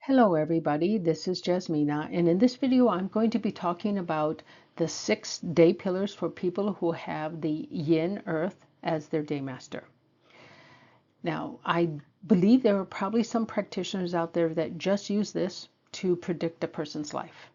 Hello everybody, this is Jasmina, and in this video I'm going to be talking about the 6 day pillars for people who have the Yin Earth as their day master. Now, I believe there are probably some practitioners out there that just use this to predict a person's life.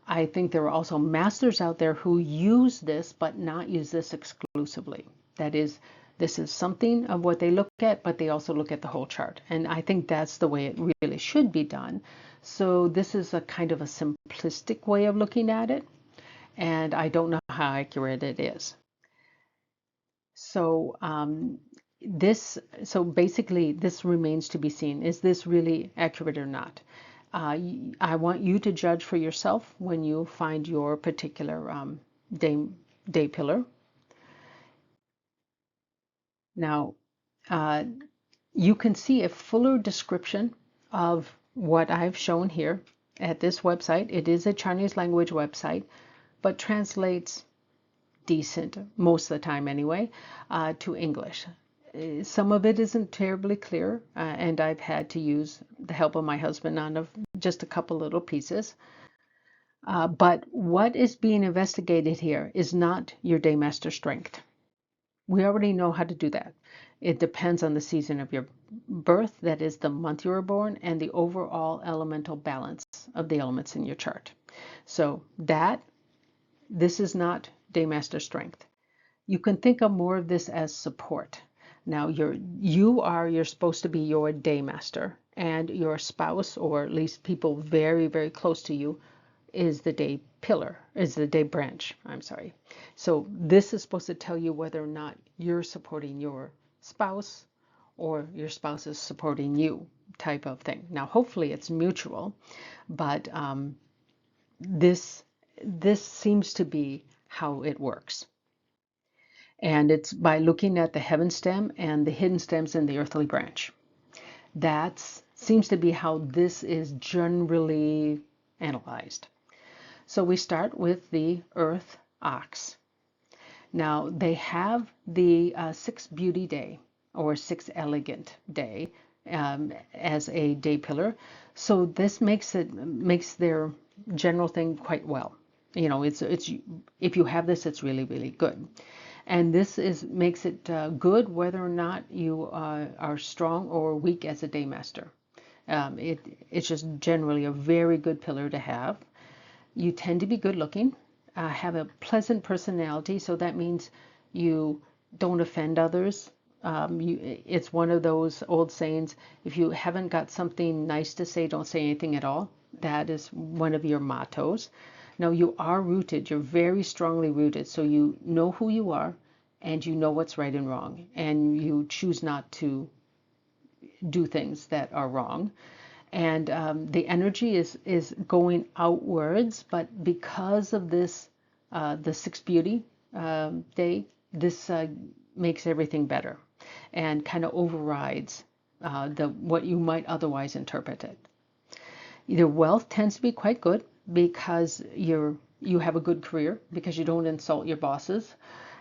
I think there are also masters out there who use this but not use this exclusively. That is, this is something of what they look at, but they also look at the whole chart. And I think that's the way it really should be done. So this is a kind of a simplistic way of looking at it, and I don't know how accurate it is. So basically this remains to be seen. Is this really accurate or not? I want you to judge for yourself when you find your particular day pillar. Now, you can see a fuller description of what I've shown here at this website. It is a Chinese language website, but translates decent, most of the time anyway, to English. Some of it isn't terribly clear, and I've had to use the help of my husband on just a couple little pieces. But what is being investigated here is not your daymaster strength. We already know how to do that. It depends on the season of your birth, that is the month you were born, and the overall elemental balance of the elements in your chart. So this is not daymaster strength. You can think of more of this as support. Now you're supposed to be your daymaster, and your spouse, or at least people very, very close to you, is the day pillar, is the day branch. I'm sorry. So this is supposed to tell you whether or not you're supporting your spouse or your spouse is supporting you, type of thing. Now, hopefully it's mutual, but this seems to be how it works. And it's by looking at the heaven stem and the hidden stems in the earthly branch. That seems to be how this is generally analyzed. So we start with the earth ox. Now they have the 6th beauty day or 6th elegant day as a day pillar. So this makes their general thing quite well. You know, it's if you have this, it's really, really good. And this makes it good whether or not you are strong or weak as a daymaster. It's just generally a very good pillar to have. You tend to be good looking, have a pleasant personality, so that means you don't offend others. It's one of those old sayings, if you haven't got something nice to say, don't say anything at all. That is one of your mottos. Now you are rooted, you're very strongly rooted, so you know who you are and you know what's right and wrong, and you choose not to do things that are wrong. And the energy is going outwards, but because of this, the 6th beauty day, this makes everything better and kind of overrides what you might otherwise interpret it. Your wealth tends to be quite good because you have a good career, because you don't insult your bosses,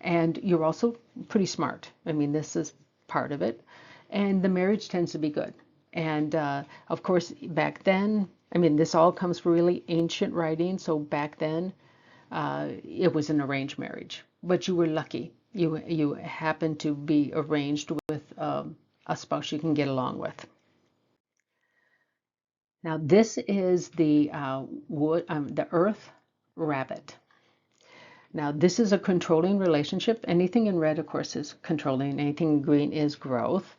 and you're also pretty smart. I mean, this is part of it. And the marriage tends to be good. And of course, back then, I mean, this all comes from really ancient writing. So back then, it was an arranged marriage, but you were lucky. You happened to be arranged with a spouse you can get along with. Now, this is the earth rabbit. Now, this is a controlling relationship. Anything in red, of course, is controlling. Anything in green is growth.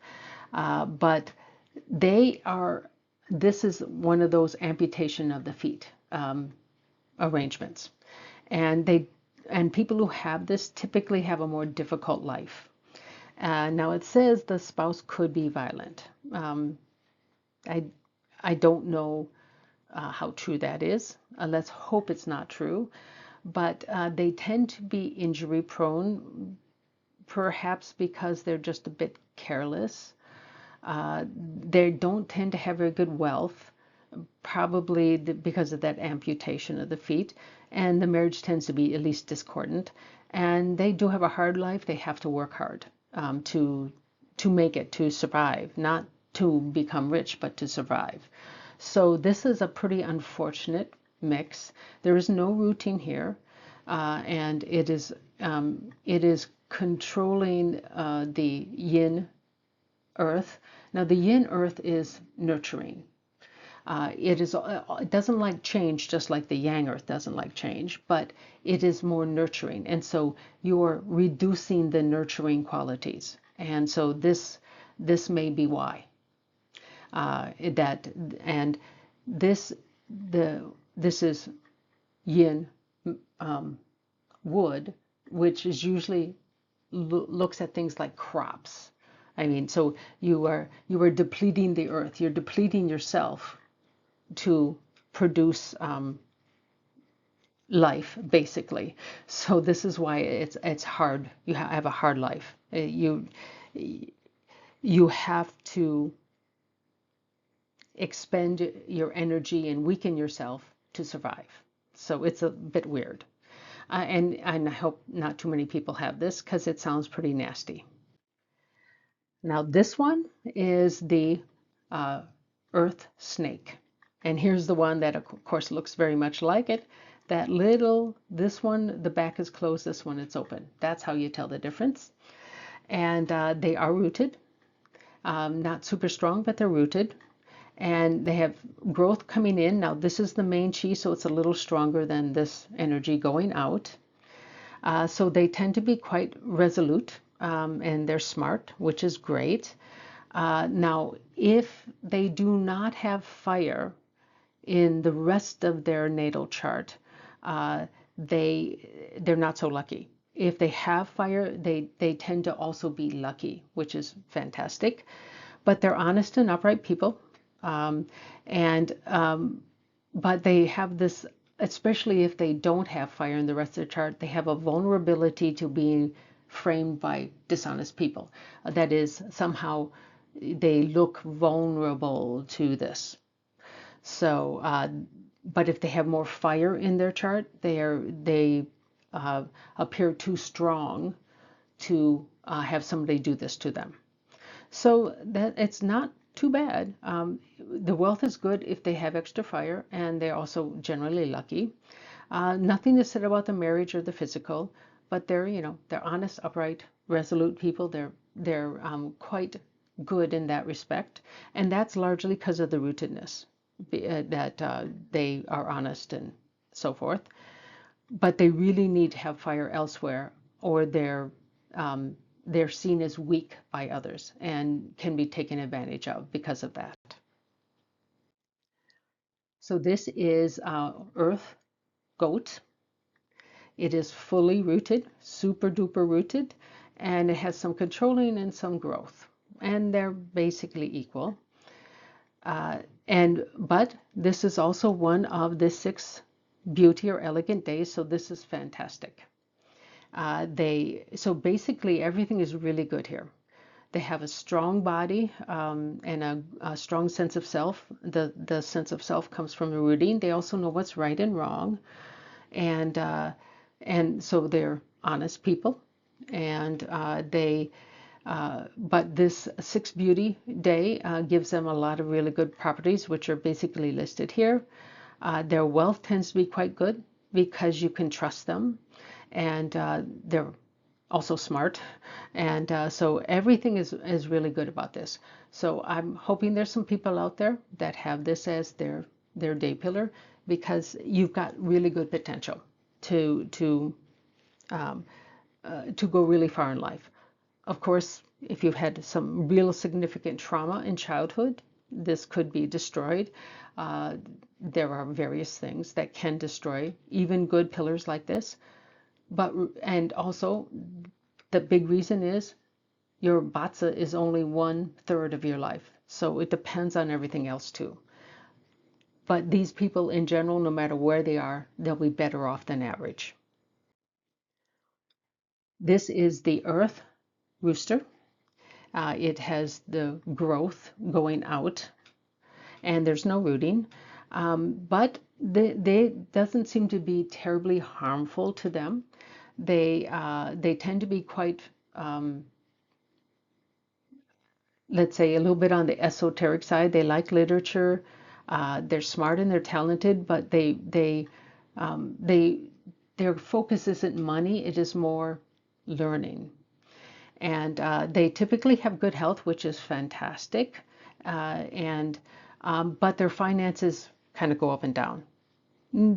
But this is one of those amputation of the feet arrangements. And people who have this typically have a more difficult life. Now it says the spouse could be violent. I don't know how true that is. Let's hope it's not true. But they tend to be injury prone, perhaps because they're just a bit careless. They don't tend to have very good wealth, probably because of that amputation of the feet. And the marriage tends to be at least discordant. And they do have a hard life. They have to work hard to make it, to survive, not to become rich, but to survive. So this is a pretty unfortunate mix. There is no rooting here, and it is controlling the yin earth. Now the yin earth is nurturing. It doesn't like change, just like the yang earth doesn't like change, but it is more nurturing. And so you're reducing the nurturing qualities. And so this may be why that and this this is yin wood, which is usually looks at things like crops. I mean, so you are depleting the earth. You're depleting yourself to produce life, basically. So this is why it's hard. You have a hard life. You have to expend your energy and weaken yourself to survive. So it's a bit weird. And I hope not too many people have this because it sounds pretty nasty. Now this one is the uh, earth snake. And here's the one that of course looks very much like it. That little, this one, the back is closed, this one it's open. That's how you tell the difference. And they are rooted, not super strong, but they're rooted. And they have growth coming in. Now this is the main chi, so it's a little stronger than this energy going out. So they tend to be quite resolute, and they're smart, which is great. Now, if they do not have fire in the rest of their natal chart, uh, they're not so lucky. If they have fire, they tend to also be lucky, which is fantastic. But they're honest and upright people, um, and but they have this, especially if they don't have fire in the rest of their chart, they have a vulnerability to being framed by dishonest people. That is, somehow they look vulnerable to this. So, but if they have more fire in their chart, they appear too strong to have somebody do this to them. So that it's not too bad. The wealth is good if they have extra fire, and they're also generally lucky. Nothing is said about the marriage or the physical, but they're honest, upright, resolute people. They're quite good in that respect, and that's largely because of the rootedness that they are honest and so forth. But they really need to have fire elsewhere, or they're seen as weak by others and can be taken advantage of because of that. So this is earth goat. It is fully rooted, super duper rooted, and it has some controlling and some growth. And they're basically equal. But this is also one of the 6 beauty or elegant days, so this is fantastic. So basically everything is really good here. They have a strong body, and a strong sense of self. The sense of self comes from the rooting. They also know what's right and wrong, and so they're honest people. And but this 6 beauty day gives them a lot of really good properties, which are basically listed here. Their wealth tends to be quite good because you can trust them, and they're also smart, and so everything is really good about this. So I'm hoping there's some people out there that have this as their day pillar, because you've got really good potential to go really far in life. Of course, if you've had some real significant trauma in childhood, this could be destroyed. Uh, there are various things that can destroy even good pillars like this. And also, the big reason is your batsa is only 1/3 of your life. So it depends on everything else too. But these people in general, no matter where they are, they'll be better off than average. This is the earth rooster. It has the growth going out, and there's no rooting. But they doesn't seem to be terribly harmful to them. They tend to be quite, let's say, a little bit on the esoteric side. They like literature. They're smart and they're talented, but they their focus isn't money, it is more learning. And they typically have good health, which is fantastic. And but their finances kind of go up and down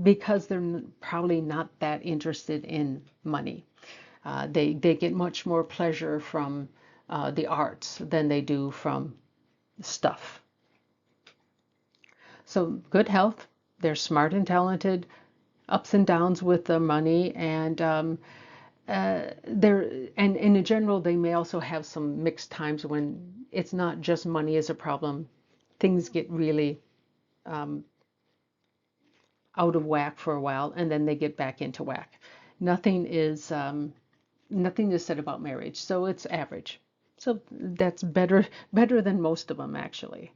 because they're probably not that interested in money. They get much more pleasure from the arts than they do from stuff. So good health, they're smart and talented, ups and downs with the money, and they're and in general they may also have some mixed times when it's not just money is a problem. Things get really out of whack for a while, and then they get back into whack. Nothing is nothing is said about marriage, so it's average. So that's better than most of them actually.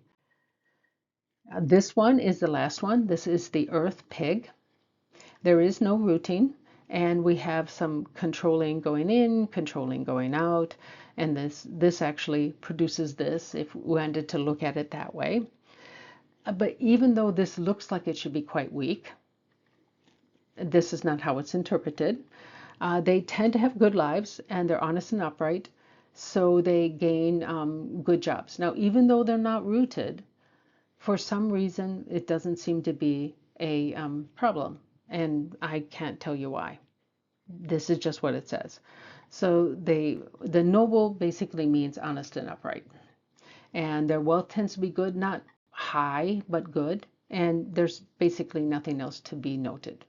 This one is the last one. This is the Earth Pig. There is no rooting, and we have some controlling going in, controlling going out, and this actually produces this if we wanted to look at it that way. But even though this looks like it should be quite weak, this is not how it's interpreted. They tend to have good lives and they're honest and upright, so they gain good jobs. Now, even though they're not rooted, for some reason, it doesn't seem to be a problem, and I can't tell you why. This is just what it says. So the noble basically means honest and upright, and their wealth tends to be good, not high, but good, and there's basically nothing else to be noted.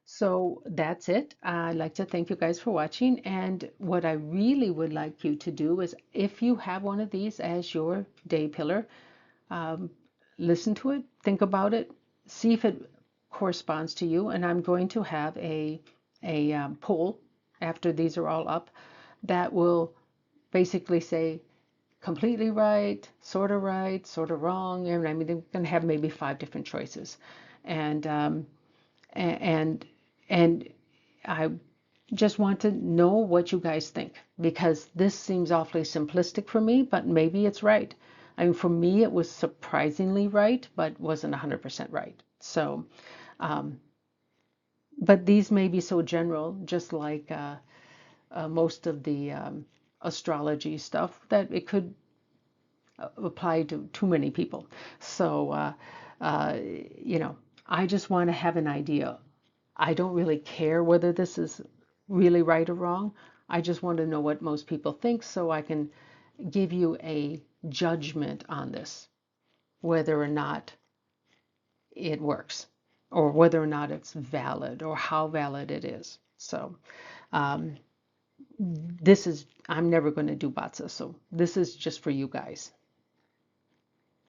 So that's it. I'd like to thank you guys for watching. And what I really would like you to do is if you have one of these as your day pillar, um, listen to it, think about it, see if it corresponds to you. And I'm going to have a poll after these are all up that will basically say completely right, sort of wrong. And I mean, they're going to have maybe 5 different choices. And and and I just want to know what you guys think because this seems awfully simplistic for me, but maybe it's right. I mean, for me, it was surprisingly right, but wasn't 100% right. So, um, but these may be so general, just like most of the astrology stuff, that it could apply to too many people. So, uh, you know, I just want to have an idea. I don't really care whether this is really right or wrong. I just want to know what most people think so I can give you a judgment on this, whether or not it works or whether or not it's valid or how valid it is. So this is, I'm never going to do Batsa, so this is just for you guys.